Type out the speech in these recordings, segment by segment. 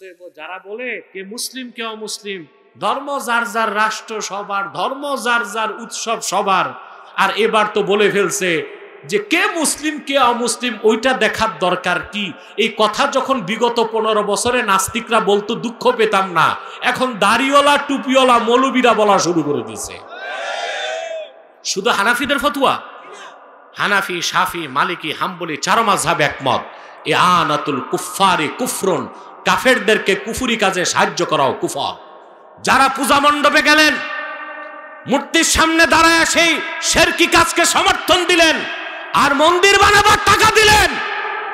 অতএব যারা বলে কে মুসলিম কে অমুসলিম, ধর্ম যার যার, রাষ্ট্র সবার, ধর্ম যার যার, উৎসব সবার, আর এবার তো বলে ফেলছে যে কে মুসলিম কে অমুসলিম ওইটা দেখার দরকার কি। এই কথা যখন বিগত 15 বছরে নাস্তিকরা বলতো দুঃখ পেতাম না, এখন দাড়িওয়ালা টুপিওয়ালা মৌলবীরা বলা শুরু করে দিয়েছে। শুধু হানাফিদের ফতোয়া? হানাফি, শাফি, মালিকি, হাম্বলি 4 মাযহাব একমত, ইআনাতুল কুফফারি কুফরুন, কাফেরদেরকে কুফরি কাজে সাহায্য করাও কুফর। যারা পূজা মণ্ডপে গেলেন, মূর্তির সামনে দাঁড়ায় সেই শিরকি কাজকে সমর্থন দিলেন আর মন্দির বানাবার টাকা দিলেন,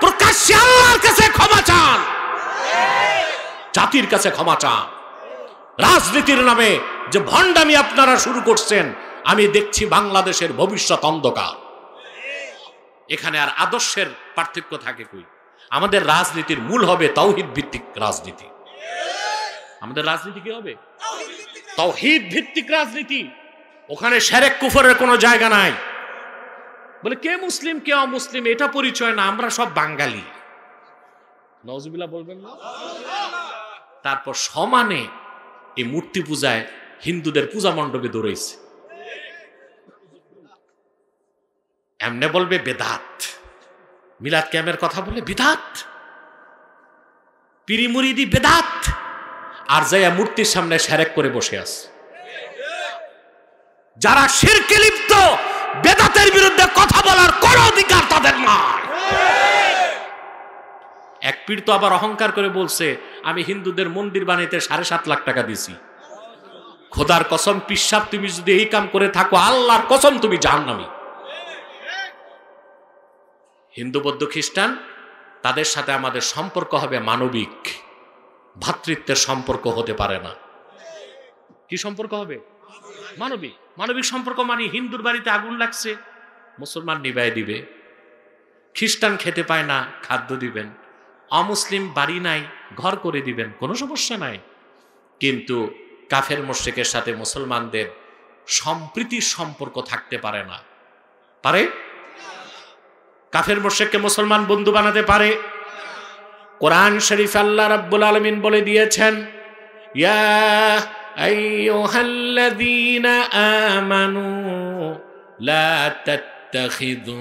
প্রকাশ্যে আল্লাহর কাছে ক্ষমা চান, জাতির কাছে ক্ষমা চান। রাজনীতির নামে যে ভণ্ডামি আপনারা শুরু করছেন, আমি দেখছি বাংলাদেশের ভবিষ্যৎ অন্ধকার। এখানে আর আদর্শের পার্থক্য থাকে কই? আমাদের রাজনীতির মূল হবে তাওহীদ ভিত্তিক রাজনীতি। আমাদের রাজনীতি কি হবে? তাওহীদ ভিত্তিক রাজনীতি। ওখানে শিরক কুফরের কোনো জায়গা নাই। বলে কে মুসলিম কে অমুসলিম এটা পরিচয় না, আমরা সব বাঙালি। নাউজুবিল্লাহ বলবেন না? তারপর সমানে এই মূর্তি পূজায় হিন্দুদের পূজা মণ্ডপে দৌড়াইছে। এমনে বলবে বেদাত, মিলাদ ক্যাম্পের কথা বলে বিদাত, পীরি মুরিদি বেদাত, আর যাইয়া মূর্তির সামনে শিরক করে বসে আছে। যারা শিরকে লিপ্ত, বেদাতের বিরুদ্ধে কথা বলার কোনো অধিকার তাদের নাই। এক পীর তো আবার অহংকার করে বলছে আমি হিন্দুদের মন্দির বানাইতে 7.5 লাখ টাকা দিছি। খোদার কসম পীর সাহেব, তুমি যদি এই কাম করে থাকো আল্লাহর কসম তুমি জাহান্নামী। হিন্দু, বৌদ্ধ, খ্রিস্টান তাদের সাথে আমাদের সম্পর্ক হবে মানবিক, ভ্রাতৃত্বের সম্পর্ক হতে পারে না। কি সম্পর্ক হবে? মানবিক। মানবিক সম্পর্ক মানে হিন্দুর বাড়িতে আগুন লাগছে, মুসলমান নিভাই দিবে, খ্রিস্টান খেতে পায় না, খাদ্য দিবেন, অমুসলিম বাড়ি নাই, ঘর করে দিবেন, কোনো সমস্যা নাই। কিন্তু কাফের মুশরিকের সাথে মুসলমানদের সম্প্রীতির সম্পর্ক থাকতে পারে না। পারে? কাফের মুশরিককে মুসলমান বন্ধু বানাতে পারে? কোরআন শরীফ আল্লাহ রাব্বুল আলামিন বলে দিয়েছেন, ইয়া আইয়ুহাল্লাযীনা আমানু লা তাত্তাখিযু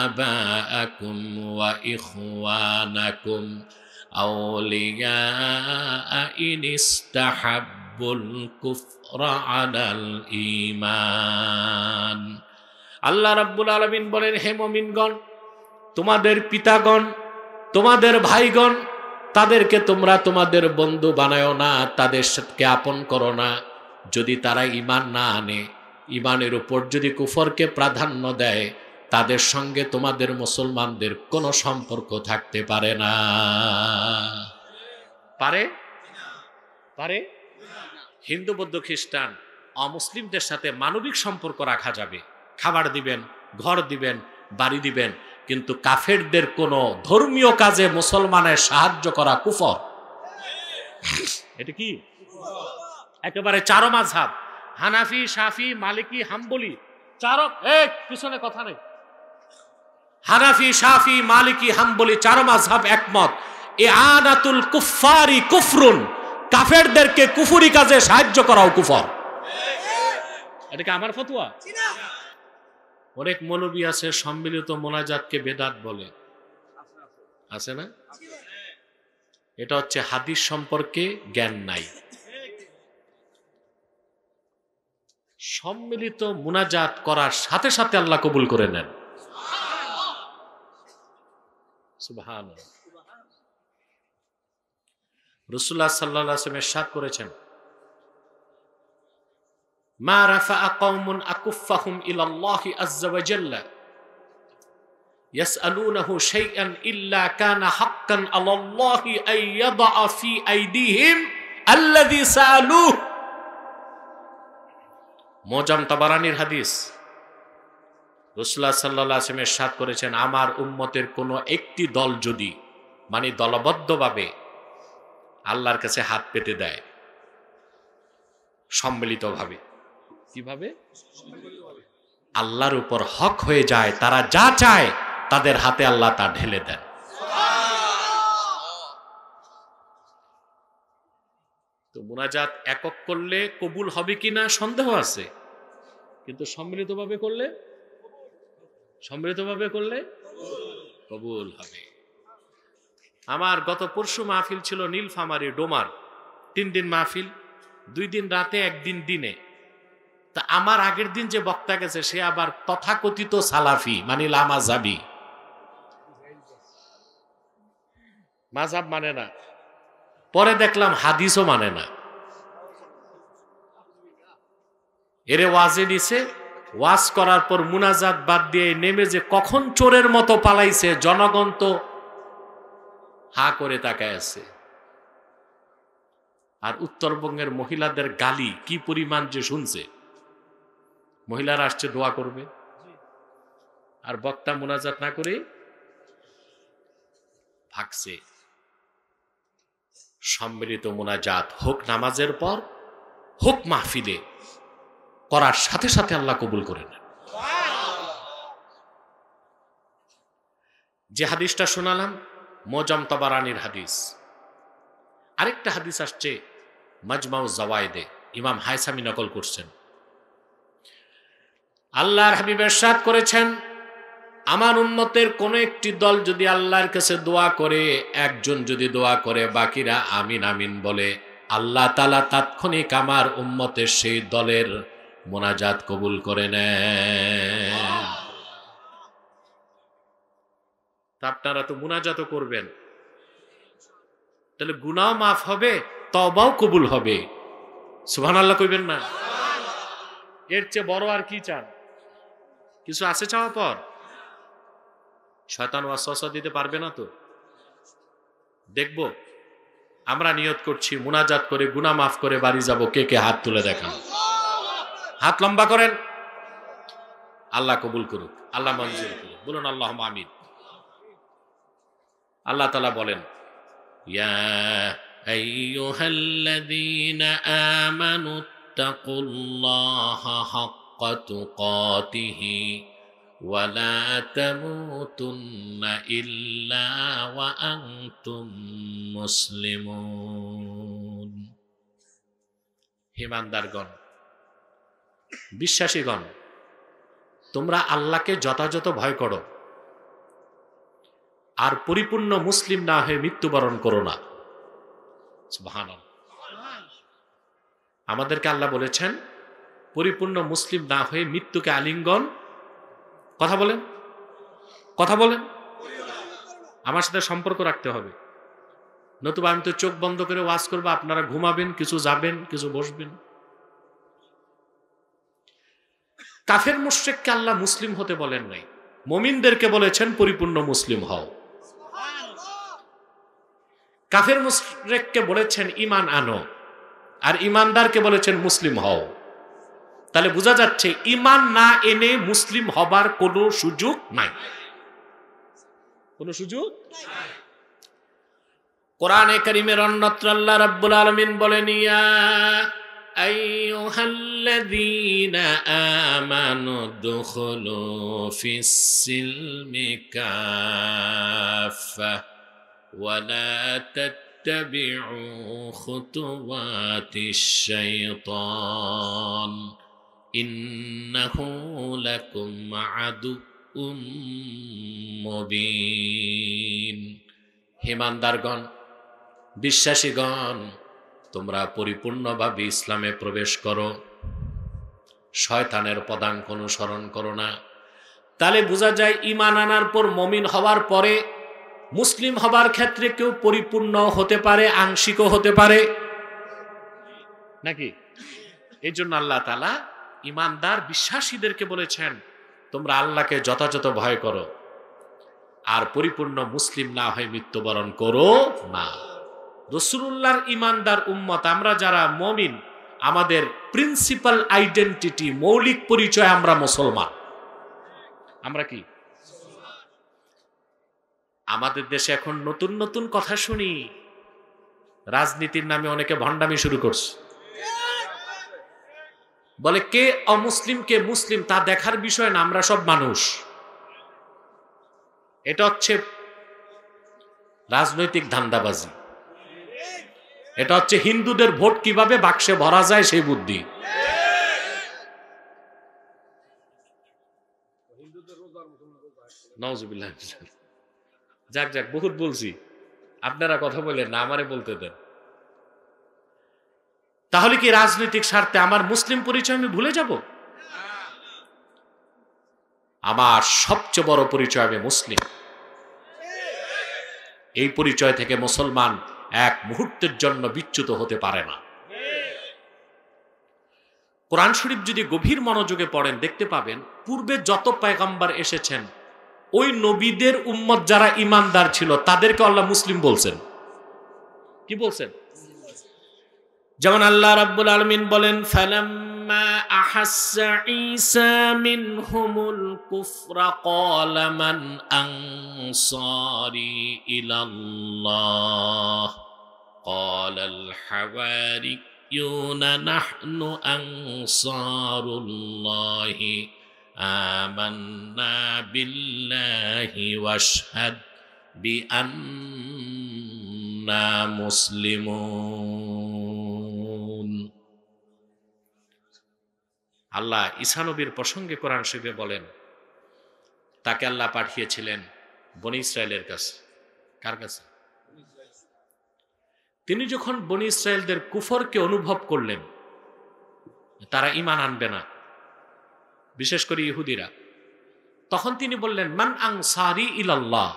আবাআকুম ওয়া ইখওয়ানাকুম আউলিয়া ইন ইসতাহাব্বুল কুফরা আলাল ঈমান। আল্লাহ রাব্বুল আলামিন বলেন, হে মুমিনগণ, তোমাদের পিতাগণ, তোমাদের ভাইগণ, তাদেরকে তোমরা তোমাদের বন্ধু বানায়ো না, তাদের সাথে আপন করো না যদি তারা ঈমান না আনে। ঈমানের উপর যদি কুফরকে প্রাধান্য দেয়, তাদের সঙ্গে তোমাদের মুসলমানদের কোনো সম্পর্ক থাকতে পারে না। পারে? পারে? হিন্দু, বৌদ্ধ, খ্রিস্টান, অমুসলিমদের সাথে মানবিক সম্পর্ক রাখা যাবে, খাবার দিবেন, ঘর দিবেন, বাড়ি দিবেন, কিন্তু কাফেরদের কোন ধর্মীয় কাজে মুসলমানের সাহায্য করা কুফর। এটা কি? একেবারে 4 মাযহাব, হানাফি, শাফি, মালিকি, হাম্বলি, 4 পিছনে কথা নেই, হানাফি, শাফি, মালিকি, হাম্বলি 4 মাযহাব একমত, ইআনাতুল কুফফারি কুফরুন, কাফেরদেরকে কুফরি কাজে সাহায্য করাও কুফর। এটা কি আমার ফতোয়া? অনেক মৌলবী আছে সম্মিলিত মোনাজাতকে বেদাত বলে, আছে না? এটা হচ্ছে হাদিস সম্পর্কে জ্ঞান নাই। সম্মিলিত মোনাজাত করার সাথে সাথে আল্লাহ কবুল করে নেন। সুবহানাল্লাহ। রাসূলুল্লাহ সাল্লাল্লাহু আলাইহি ওয়াসাল্লাম ইরশাদ করেছেন, মা রাফা'a কওমুন আকুফাহুম ইলাল্লাহি আযজা ওয়া জাল্লা ইয়াসআলুনাহু শাইআন ইল্লা কানা হাক্কান আলাল্লাহি আন ইয়াদা ফি আইদিহিম আল্লাযী সাআলুহু। মুজাম তাবারানির হাদিস। রাসূলুল্লাহ সাল্লাল্লাহু আলাইহি ওয়াসাল্লাম ইরশাদ করেছেন, আমার উম্মতের কোনো একটি দল যদি মানে দলবদ্ধভাবে আল্লাহর কাছে হাত পেতে দেয়, সম্মিলিতভাবে, কিভাবে? আল্লাহর উপর হক হয়ে যায়, তারা যা চায় তাদের হাতে আল্লাহ তা ঢেলে দেন। তো মুনাজাত একক করলে কবুল হবে কিনা সন্দেহ আছে, কিন্তু সম্মিলিতভাবে করলে কবুল হবে। আমার গত পরশু মাহফিল ছিল নীলফামারী ডোমার, 3 দিন মাহফিল, 2 দিন রাতে 1 দিন দিনে। তা আমার আগের দিন যে বক্তা গেছে সে আবার তথাকথিত সালাফি, মানে লামাজাবি, মাযহাব মানে না। পরে দেখলাম হাদিসও মানে না। এরে ওয়াজে নিছে, ওয়াজ করার পর মুনাজাত বাদ দিয়ে নেমে যে কখন চোরের মতো পালাইছে, জনগণ তো হা করে তাকায় আছে। আর উত্তরবঙ্গের মহিলাদের গালি কি পরিমাণ যে শুনছে। মহিলারা আসছে দোয়া করবে, আর বক্তা মুনাজাত না করে ভাগছে। সম্মিলিত মুনাজাত হোক নামাজের পর, হোক মাহফিলে, করার সাথে সাথে আল্লাহ কবুল করে নেন। যে হাদিসটা শোনালাম মোজাম তাবারানির হাদিস। আরেকটা হাদিস আসছে মাজমাউ জাওয়ায়েদে, ইমাম হায়সামি নকল করছেন। আল্লাহর হাবিব ইরশাদ করেছেন, আমার উম্মতের কোন একটি দল যদি আল্লাহর কাছে দোয়া করে, একজন যদি দোয়া করে বাকিরা আমিন আমিন বলে, আল্লাহ তাআলা তাৎক্ষণিক আমার উম্মতের সেই দলের মুনাজাত কবুল করে নেন। তা আপনারা তো মুনাজাতও করবেন, তাহলে গুনাহ মাফ হবে, তওবাও কবুল হবে। সুবহানাল্লাহ কইবেন না? এর চেয়ে বড় আর কি চান? কিছু আছে চাওয়া পর? শয়তান ওয়াসওয়াসা দিতে পারবে না তো? দেখব। আমরা নিয়ত করছি মুনাজাত করে গুনাহ মাফ করে বাড়ি যাব। কে কে হাত তুলে দেখান? হাত লম্বা করেন। আল্লাহ কবুল করুক, আল্লাহ মঞ্জুর করুক। বলুন আল্লাহুম্মা আমিন। আল্লাহ তাআলা বলেন, ইয়া আইয়ুহাল্লাযীনা আমানুত্তাকুল্লাহা হাক্কা তুকাতিহি ওয়া লা তামুতুন্না ইল্লা ওয়া আনতুম মুসলিমুন। ঈমানদারগণ, বিশ্বাসীগণ, তোমরা আল্লাহকে যথাযথ ভয় করো, আর পরিপূর্ণ মুসলিম না হয়ে মৃত্যুবরণ করো না। সুবহানাল্লাহ। আমাদেরকে আল্লাহ বলেছেন পরিপূর্ণ মুসলিম না হয়ে মৃত্যুকে আলিঙ্গন, কথা বলেন, আমার সাথে সম্পর্ক রাখতে হবে। নতুবা আমি তো চোখ বন্ধ করে ওয়াজ করবো, আপনারা ঘুমাবেন, কিছু যাবেন, কিছু বসবেন। কাফের মুশরিককে আল্লাহ মুসলিম হতে বলেন নাই, মুমিনদেরকে বলেছেন পরিপূর্ণ মুসলিম হও। কাফের মুশরিককে বলেছেন ঈমান আনো, আর ঈমানদারকে বলেছেন মুসলিম হও। তাহলে বোঝা যাচ্ছে ঈমান না এনে মুসলিম হবার কোনো সুযোগ নাই, কোনো সুযোগ। কোরআনে কারীমের অন্যত্র আল্লাহ রাব্বুল আলামিন বলেন, ইয়া আইয়ুহাল্লাযীনা আমানু দুখুলু ফিস-সিলমি কাফা ওয়া লা তাত্তাবিউ খুতুওয়াতিশ শাইতান ইন্নাহু লাকুম আদুউম মুবিন। ঈমানদারগণ, বিশ্বাসীগণ, তোমরা পরিপূর্ণভাবে ইসলামে প্রবেশ করো, শয়তানের পদাঙ্ক অনুসরণ করো না। তাহলে বোঝা যায় ঈমান আনার পর মুমিন হওয়ার পরে মুসলিম হবার ক্ষেত্রে কেউ পরিপূর্ণ হতে পারে, আংশিকও হতে পারে, নাকি? এই জন্য আল্লাহ তাআলা ঈমানদার বিশ্বাসীদেরকে বলেছেন তোমরা আল্লাহকে যথাযথ ভয় করো, আর পরিপূর্ণ মুসলিম না হয়ে মৃত্যুবরণ করো না। রাসূলুল্লাহর ঈমানদার উম্মত আমরা যারা মুমিন, আমাদের প্রিন্সিপাল আইডেন্টিটি, মৌলিক পরিচয়, আমরা মুসলমান। আমরা কি? আমাদের দেশে এখন নতুন নতুন কথা শুনি, রাজনীতির নামে অনেকে ভণ্ডামি শুরু করছে। বলে কে অমুসলিম কে মুসলিম তা দেখার বিষয় না, আমরা সব মানুষ। এটা হচ্ছে রাজনৈতিক ধান্দাবাজি। এটা হচ্ছে হিন্দুদের ভোট কিভাবে বাক্সে ভরা যায় সেই বুদ্ধি। নাউজুবিল্লাহ। যাক যাক, বহুত বলছি, আপনারা কথা বলেন না, আমারে বলতে দেন। তাহলে কি রাজনৈতিক স্বার্থে আমার মুসলিম পরিচয় আমি ভুলে যাব? আমার সবচেয়ে বড় পরিচয় আমি মুসলিম। এই পরিচয় থেকে মুসলমান এক মুহূর্তের জন্য বিচ্যুত হতে পারে না। কোরআন শরীফ যদি গভীর মনোযোগে পড়েন দেখতে পাবেন পূর্বে যত পয়গম্বর এসেছেন ওই নবীদের উম্মত যারা ঈমানদার ছিল তাদেরকে আল্লাহ মুসলিম বলছেন। কি বলছেন? যেমন আল্লাহ রাব্বুল আলামিন বলেন, ফালাম্মা আহাসসা ঈসা মিনহুমুল কুফরা ক্বালা মান আনসারি ইলাল্লাহ ক্বালাল হাওয়ারিয়ুনা নাহনু আনসারুল্লাহি আমান্না বিল্লাহি ওয়াশহাদ বিআন্না মুসলিমুন। আল্লাহ ঈসা নবীর প্রসঙ্গে কোরআন শরীফে বলেন তাকে আল্লাহ পাঠিয়েছিলেন বনি ইসরায়েলের কাছে। কার কাছে? তিনি যখন বনি ইসরায়েলদের কুফরকে অনুভব করলেন, তারা ঈমান আনবে না, বিশেষ করে ইহুদিরা, তখন তিনি বললেন, মান আনসারি ইলাল্লাহ,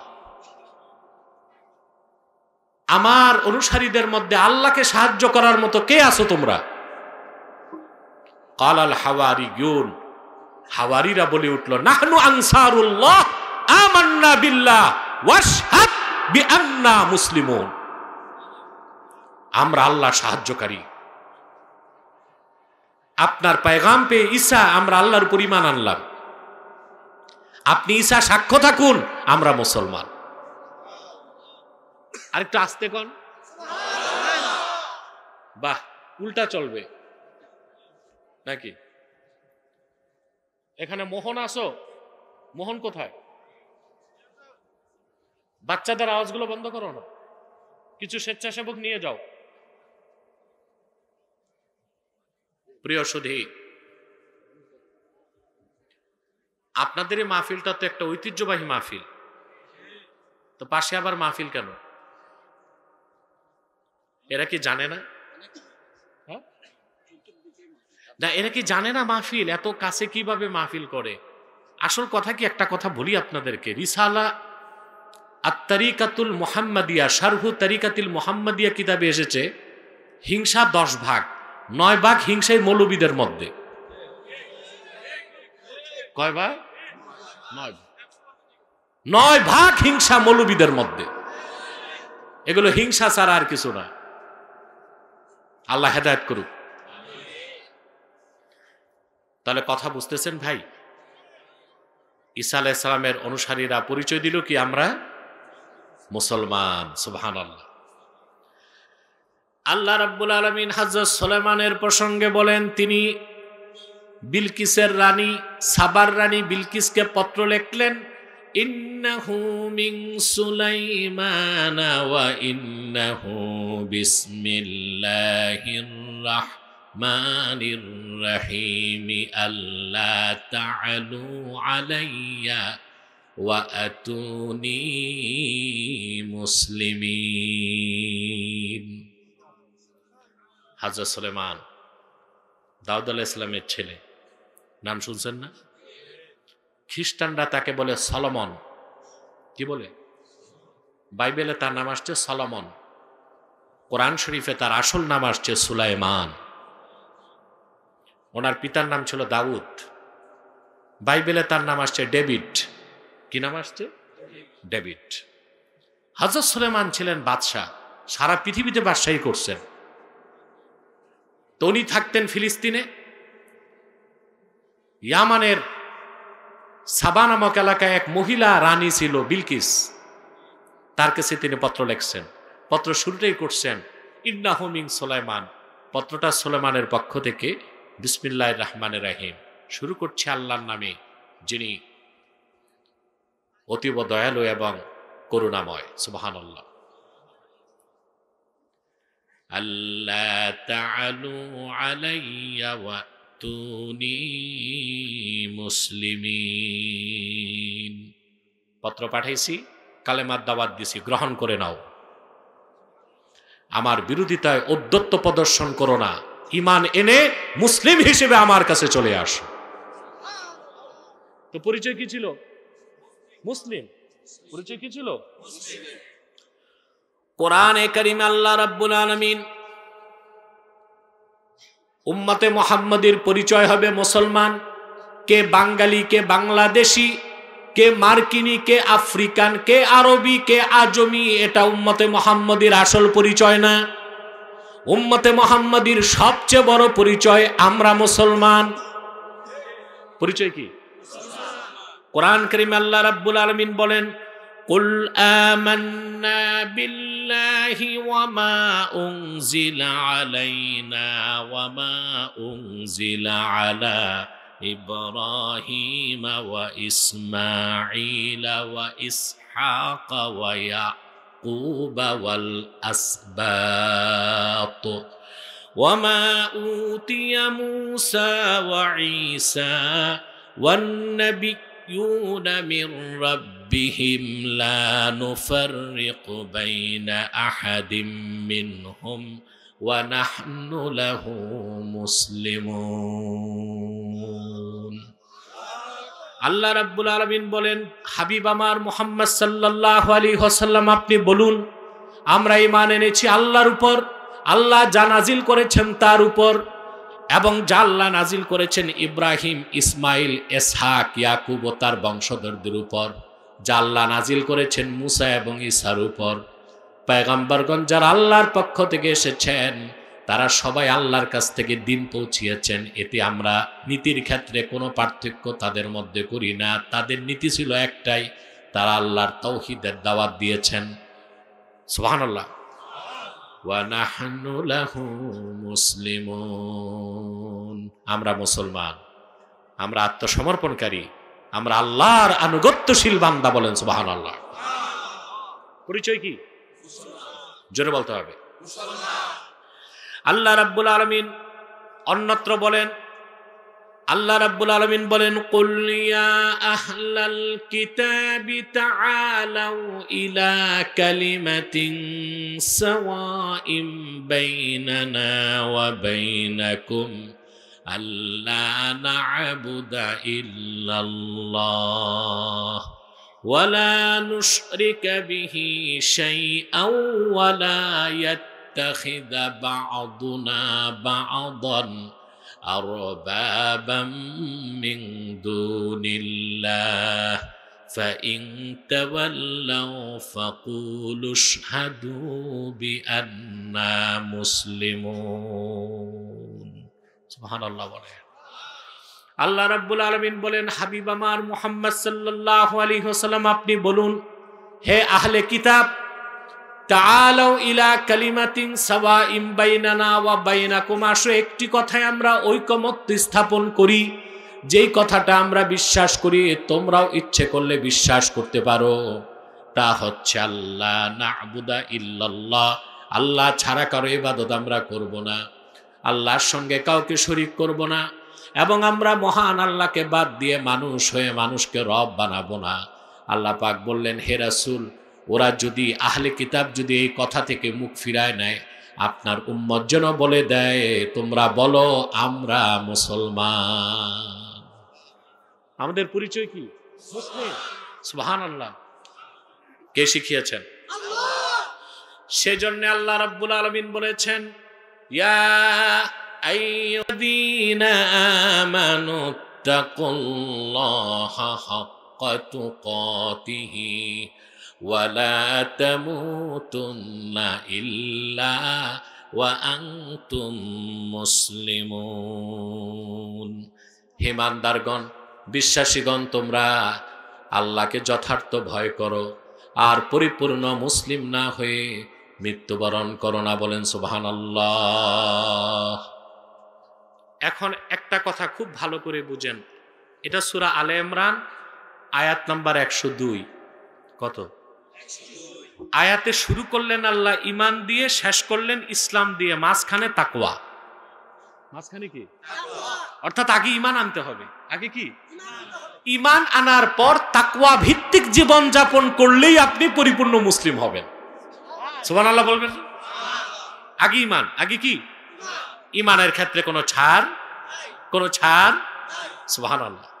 আমার অনুসারীদের মধ্যে আল্লাহকে সাহায্য করার মতো কে আছো তোমরা? কালাল হাওয়ারিয়ুন, হাওয়ারিরা বলে উঠল, নাহনু আনসারুল্লাহ আমান্না বিল্লাহ ওয়াশহাদ বিআন্না মুসলিমুন, আমরা আল্লাহর সাহায্যকারী। আপনার পয়গাম পেয়ে ঈসা আমরা আল্লাহর উপর ঈমান আনলাম, আপনি ঈসা সাক্ষ্য থাকুন আমরা মুসলমান। আরেকটু আস্তে কোন, বাহ, উল্টা চলবে নাকি? এখানে মোহন আসো, মোহন কোথায়? বাচ্চাদের আওয়াজগুলো বন্ধ করো না, কিছু স্বেচ্ছাসেবক নিয়ে যাও। প্রিয় সুধী, আপনাদের এই মাহফিলটা তো একটা ঐতিহ্যবাহী মাহফিল, তো পাশে আবার মাহফিল কেন? এরা কি জানে না? না, এরা কি জানে না মাহফিল এত কাছে কিভাবে মাহফিল করে? আসল কথা কি, একটা কথা বলি আপনাদেরকে, রিসালা আত-তারিকাতুল মুহাম্মাদিয়া শারহু তারিকাতুল মুহাম্মাদিয়া কিতাবে এসেছে হিংসা 10 ভাগ, 9 ভাগ হিংসাই মৌলবীদের মধ্যে। কয় ভাগ? 9 ভাগ হিংসা মৌলবীদের মধ্যে। এগুলো হিংসা ছাড়া আর কিছু না। আল্লাহ হেদায়েত করুক। তাহলে কথা বুঝতেছেন ভাই? ঈসা আলাইহিস সালামের অনুসারীরা পরিচয় দিল কি আমরা মুসলমান। সুবহানাল্লাহ। আল্লাহ রাব্বুল আলামিন হযরত সুলাইমানের প্রসঙ্গে বলেন, তিনি বিলকিসের রানী, সাবার রানী বিলকিসকে পত্র লিখলেন, ইন্নাহু মিন সুলাইমানা ওয়া ইন্নাহু বিসমিল্লাহির রাহমানির রাহিম আল্লা তা'আলু আলাইয়া ওয়া আতুনি মুসলিমিন। হযরত সুলাইমান দাউদ আলাইহিস সালামের ছেলে, নাম শুনছেন না? খ্রিস্টানরা তাকে বলে সলোমন। কি বলে? বাইবেলে তার নাম আসছে সলোমন, কোরআন শরীফে তার আসল নাম আসছে সুলাইমান। ওনার পিতার নাম ছিল দাউদ, বাইবেলে তার নাম আসছে ডেভিড। কি নাম আসছে? ডেভিড। হযরত সুলাইমান ছিলেন বাদশাহ, সারা পৃথিবীতে বাদশাহী করছেন। তো উনি থাকতেন ফিলিস্তিনে, ইয়ামানের সাবা নামক এলাকায় এক মহিলা রানী ছিল বিলকিস, তার কাছে তিনি পত্র লিখছেন। পত্র শুরুটাই করছেন ইন্নাহু মিন সুলাইমান, পত্রটা সুলাইমানের পক্ষ থেকে, বিসমিল্লাহির রহমানির রহিম, শুরু করছে আল্লাহর নামে যিনি অতীব দয়ালু এবং করুণাময়। সুবহানাল্লাহ। আল্লা তা'আলু আলাইয়া ওয়াতুনি মুসলিমিন। পত্র পাঠাইছি, কালেমার দাওয়াত দিছি, গ্রহণ করে নাও। আমার বিরোধিতায় ঔদ্ধত্য প্রদর্শন করো না, ঈমান এনে মুসলিম হিসেবে আমার কাছে চলে আসো। তো পরিচয় কি ছিল? মুসলিম। পরিচয় কি ছিল? কোরআনে কারিমে আল্লাহ রাব্বুল আলামিন উম্মতে মুহাম্মাদীর পরিচয় হবে মুসলমান। কে বাঙালি, কে বাংলাদেশি, কে মার্কিনী, কে আফ্রিকান, কে আরবি, কে আজমি, এটা উম্মতে মুহাম্মাদীর আসল পরিচয় না। উম্মতে মুহাম্মাদীর সবচেয়ে বড় পরিচয় আমরা মুসলমান। পরিচয় কি? কোরআন কারীমে আল্লাহ রাব্বুল আলামিন বলেন, কুল আমান্না বিল্লাহি ওয়া মা উনজিলা আলাইনা ওয়া মা উনজিলা আলা ইব্রাহিম ওয়া ইসমাঈল ওয়া ইসহাক ওয়া ইয়াকুব ওয়াল আসবাত ওয়া মা উতিয়া মূসা ওয়া ঈসা ওয়ান নাবিয়্যুনা মির রাব্বিহিম লা নুফাররিকু বাইনা আহাদিম মিনহুম ওয়া নাহনু লাহু মুসলিমুন। আল্লাহ রাব্বুল আলামিন বলেন, হাবিব আমার মুহাম্মদ সাল্লাল্লাহু আলাইহি ওয়াসাল্লাম, আপনি বলুন আমরা ঈমান এনেছি আল্লাহর উপর, আল্লাহ যা নাজিল করেছেন তার উপর, এবং যা আল্লাহ নাজিল করেছেন ইব্রাহিম, ইসমাইল, ইসহাক, ইয়াকুব ও তার বংশধরদের উপর, যা আল্লাহ নাজিল করেছেন মুসা এবং ঈসার উপর। পয়গম্বরগণ যারা আল্লাহর পক্ষ থেকে এসেছেন তারা সবাই আল্লাহর কাছ থেকে দিন পৌঁছিয়েছেন। এতে আমরা নীতির ক্ষেত্রে কোনো পার্থক্য তাদের মধ্যে করি না। তাদের নীতি ছিল একটাই, তারা আল্লাহর তাওহীদের দাওয়াত দিয়েছেন। সুবহানাল্লাহ। ওয়া নাহনু লাহু মুসলিমুন। আমরা মুসলমান, আমরা আত্মসমর্পণকারী, আমরা আল্লাহর আনুগত্যশীল বান্দা। বলেন সুবহানাল্লাহ। পরিচয় কি? জোরে বলতে হবে। আল্লাহ রাব্বুল আলামিন অন্যত্র বলেন, আল্লাহ রাব্বুল আলামিন বলেন, কুল ইয়া আহলাল কিতাবি তাআলাউ ইলা কালিমাতিন সাওয়াইম বাইনানা ওয়া বাইনাকুম আল্লা না'বুদা ইল্লাল্লাহ ওয়া লা নুশরিকা বিহি শাইআন ওয়া লা ইয়াত্তাখিযা বা'দুনা বা'দান أربابا من دون الله فإن تولوا فقولوا اشهدوا بأننا مسلمون سبحان الله বলেন। আল্লাহ রাব্বুল আলামিন বলেন, হাবিব আমার মুহাম্মদ সাল্লাল্লাহু আলাইহি ওয়াসাল্লাম, আপনি বলুন, হে আহলে কিতাব, তাআলাউ ইলা কালিমাতিন সাওয়াইম বাইনানা ওয়া বাইনাকুম, আসো একটি কথায় আমরা ঐকমত্য স্থাপন করি, যেই কথাটা আমরা বিশ্বাস করি তোমরাও ইচ্ছে করলে বিশ্বাস করতে পারো। তা হচ্ছে আল্লাহ না'বুদা ইল্লাল্লাহ, আল্লাহ ছাড়া কারো ইবাদত আমরা করব না, আল্লাহর সঙ্গে কাউকে শরীক করব না, এবং আমরা মহান আল্লাহকে বাদ দিয়ে মানুষ হয়ে মানুষকে রব বানাবো না। আল্লাহ পাক বললেন, হে রাসূল, ওরা যদি আহলে কিতাব যদি এই কথা থেকে মুখ ফিরায় নেয়, আপনার উম্মত যেন বলে দেয়, তোমরা বলো আমরা মুসলমান। আমাদের পরিচয় কি? মুসলিম। সুবহানাল্লাহ। কে শিখিয়েছেন? আল্লাহ। সেজন্য আল্লাহ রাব্বুল আলামিন বলেছেন, ইয়া আইয়ুহাল্লাযীনা আমানু তাকুল্লাহা হাক্কা তুকাতিহি ওয়ালা তামুতুন্না ইল্লা ওয়া আনতুম মুসলিমুন। হে ইমানদারগণ, বিশ্বাসীগণ, তোমরা আল্লাহকে যথার্থ ভয় করো আর পরিপূর্ণ মুসলিম না হয়ে মৃত্যুবরণ করো না। বলেন সুবহানাল্লাহ। এখন একটা কথা খুব ভালো করে বুঝেন, এটা সূরা আলে ইমরান আয়াত নাম্বার 102। কত? আয়াতে শুরু করলেন আল্লাহ ইমান দিয়ে, শেষ করলেন ইসলাম দিয়ে, মাঝখানে তাকওয়া। মাঝখানে কি? অর্থাৎ আগে ইমান আনতে হবে। আগে কি? ইমান আনার পর তাকওয়া ভিত্তিক জীবন যাপন করলেই আপনি পরিপূর্ণ মুসলিম হবেন। সুবহানাল্লাহ বলবেন। আগে ইমান, আগে কি? ইমানের ক্ষেত্রে কোনো ছাড়, কোনো ছাড়। সুবহানাল্লাহ।